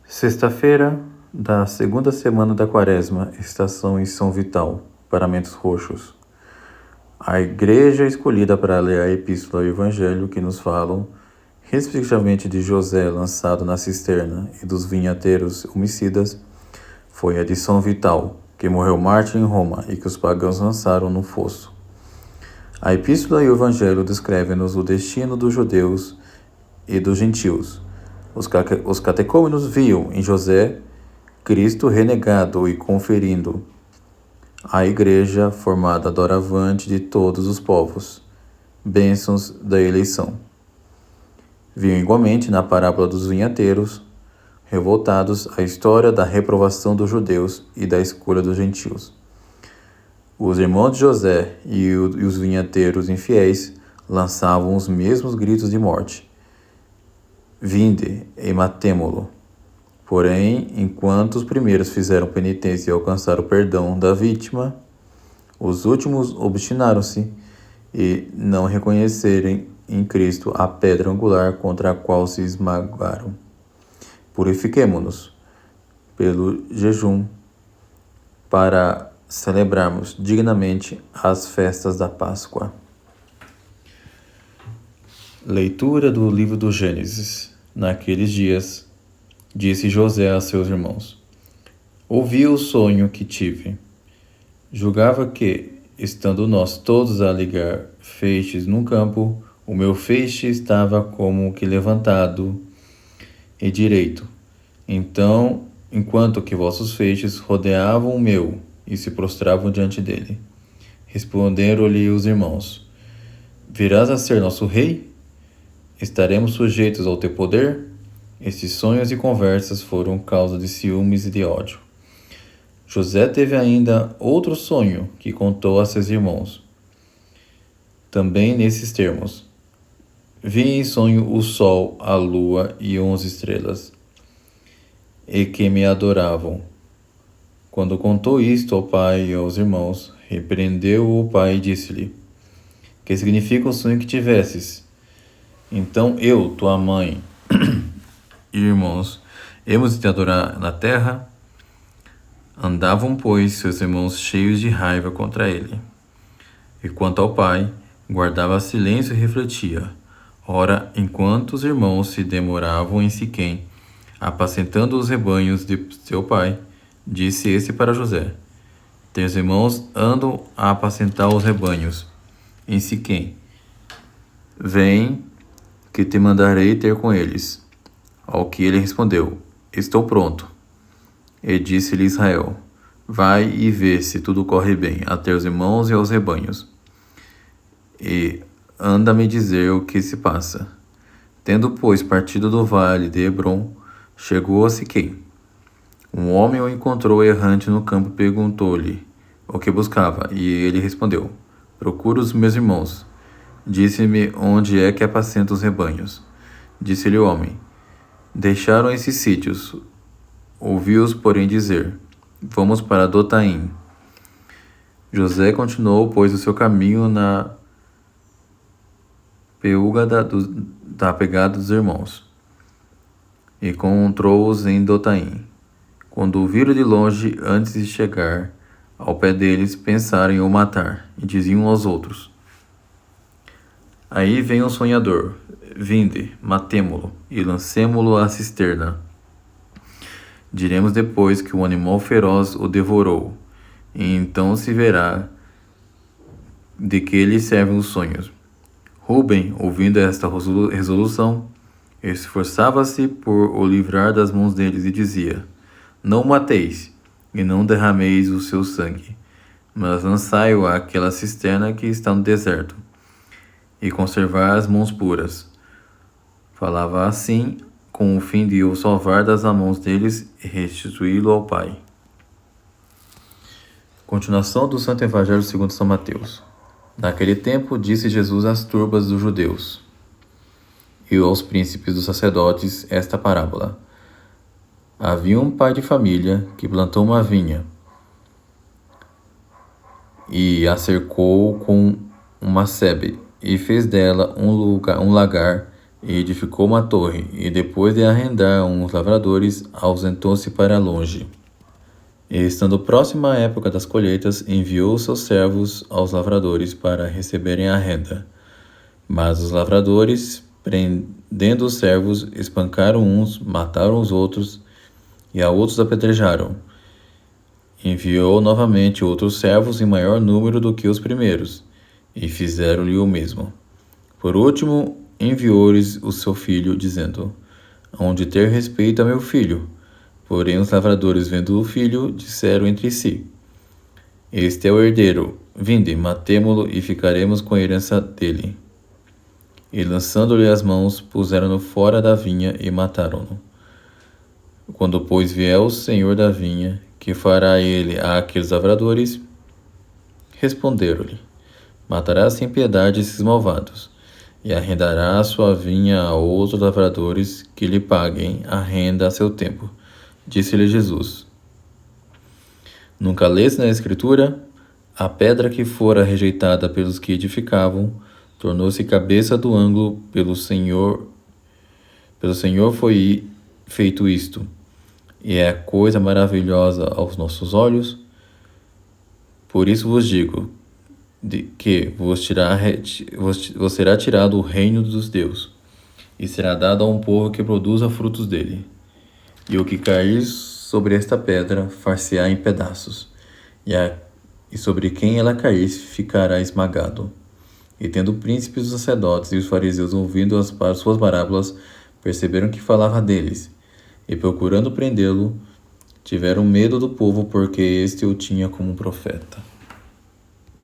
Sexta-feira da segunda semana da Quaresma, estação em São Vital, Paramentos Roxos. A igreja escolhida para ler a Epístola e o Evangelho que nos falam, respectivamente de José lançado na cisterna e dos vinhateiros homicidas, foi a de São Vital, que morreu mártir em Roma e que os pagãos lançaram no fosso. A Epístola e o Evangelho descrevem-nos o destino dos judeus e dos gentios. Os catecúmenos viam em José Cristo renegado e conferindo à igreja formada doravante de todos os povos, bênçãos da eleição. Viam igualmente na parábola dos vinhateiros revoltados a história da reprovação dos judeus e da escolha dos gentios. Os irmãos de José e os vinhateiros infiéis lançavam os mesmos gritos de morte. Vinde e matemo-lo. Porém, enquanto os primeiros fizeram penitência e alcançaram o perdão da vítima, os últimos obstinaram-se e não reconhecerem em Cristo a pedra angular contra a qual se esmagaram. Purifiquemo-nos pelo jejum para celebrarmos dignamente as festas da Páscoa. Leitura do livro do Gênesis. Naqueles dias, disse José a seus irmãos: ouvi o sonho que tive. Julgava que, estando nós todos a ligar feixes num campo, o meu feixe estava como que levantado e direito. Então, enquanto que vossos feixes rodeavam o meu e se prostravam diante dele, responderam-lhe os irmãos: virás a ser nosso rei? Estaremos sujeitos ao teu poder? Estes sonhos e conversas foram causa de ciúmes e de ódio. José teve ainda outro sonho que contou a seus irmãos, também nesses termos: vi em sonho o sol, a lua e 11 estrelas, e que me adoravam. Quando contou isto ao pai e aos irmãos, repreendeu-o o pai e disse-lhe: que significa o sonho que tivesses? Então eu, tua mãe e irmãos, hemos de te adorar na terra? Andavam, pois, seus irmãos cheios de raiva contra ele. E quanto ao pai, guardava silêncio e refletia. Ora, enquanto os irmãos se demoravam em Siquém, apacentando os rebanhos de seu pai, disse este para José: teus irmãos andam a apacentar os rebanhos em Siquém. Vem, que te mandarei ter com eles. Ao que ele respondeu: estou pronto. E disse-lhe Israel: vai e vê se tudo corre bem a teus irmãos e aos rebanhos. E anda-me dizer o que se passa. Tendo, pois, partido do vale de Hebrom, chegou a Siquém. Um homem o encontrou errante no campo e perguntou-lhe o que buscava. E ele respondeu: procuro os meus irmãos. Disse-me onde é que apacenta os rebanhos. Disse-lhe o homem: deixaram esses sítios. Ouvi-os, porém, dizer: vamos para Dotaim. José continuou, pois, o seu caminho na peuga da pegada dos irmãos, e encontrou-os em Dotaim. Quando o viram de longe, antes de chegar ao pé deles, pensaram em o matar, e diziam uns aos outros: aí vem um sonhador, vinde, matemo-lo e lancemo-lo à cisterna. Diremos depois que um animal feroz o devorou, e então se verá de que lhe servem os sonhos. Rúben, ouvindo esta resolução, esforçava-se por o livrar das mãos deles e dizia: não o mateis, e não derrameis o seu sangue, mas lançai-o àquela cisterna que está no deserto, e conservar as mãos puras. Falava assim com o fim de o salvar das mãos deles e restituí-lo ao Pai. Continuação do Santo Evangelho segundo São Mateus. Naquele tempo disse Jesus às turbas dos judeus e aos príncipes dos sacerdotes esta parábola. Havia um pai de família que plantou uma vinha e a cercou com uma sebe e fez dela um lagar e edificou uma torre, e depois de arrendar uns lavradores, ausentou-se para longe. E estando próxima a época das colheitas, enviou seus servos aos lavradores para receberem a renda. Mas os lavradores, prendendo os servos, espancaram uns, mataram os outros, e a outros apedrejaram. Enviou novamente outros servos em maior número do que os primeiros, e fizeram-lhe o mesmo. Por último, enviou-lhes o seu filho, dizendo: hão de ter respeito a meu filho. Porém os lavradores, vendo o filho, disseram entre si: este é o herdeiro, vinde, matemo-lo e ficaremos com a herança dele. E lançando-lhe as mãos, puseram-no fora da vinha e mataram-no. Quando, pois, vier o senhor da vinha, que fará ele àqueles lavradores? Responderam-lhe: matará sem piedade esses malvados, e arrendará a sua vinha a outros lavradores que lhe paguem a renda a seu tempo. Disse-lhe Jesus: nunca leste na Escritura? A pedra que fora rejeitada pelos que edificavam, tornou-se cabeça do ângulo. Pelo Senhor foi feito isto, e é coisa maravilhosa aos nossos olhos. Por isso vos digo que vos será tirado o reino dos Deus, e será dado a um povo que produza frutos dele. E o que cair sobre esta pedra far-se-á em pedaços, e sobre quem ela cair ficará esmagado. E tendo o príncipe dos sacerdotes e os fariseus ouvindo as suas parábolas, perceberam que falava deles, e procurando prendê-lo, tiveram medo do povo, porque este o tinha como profeta.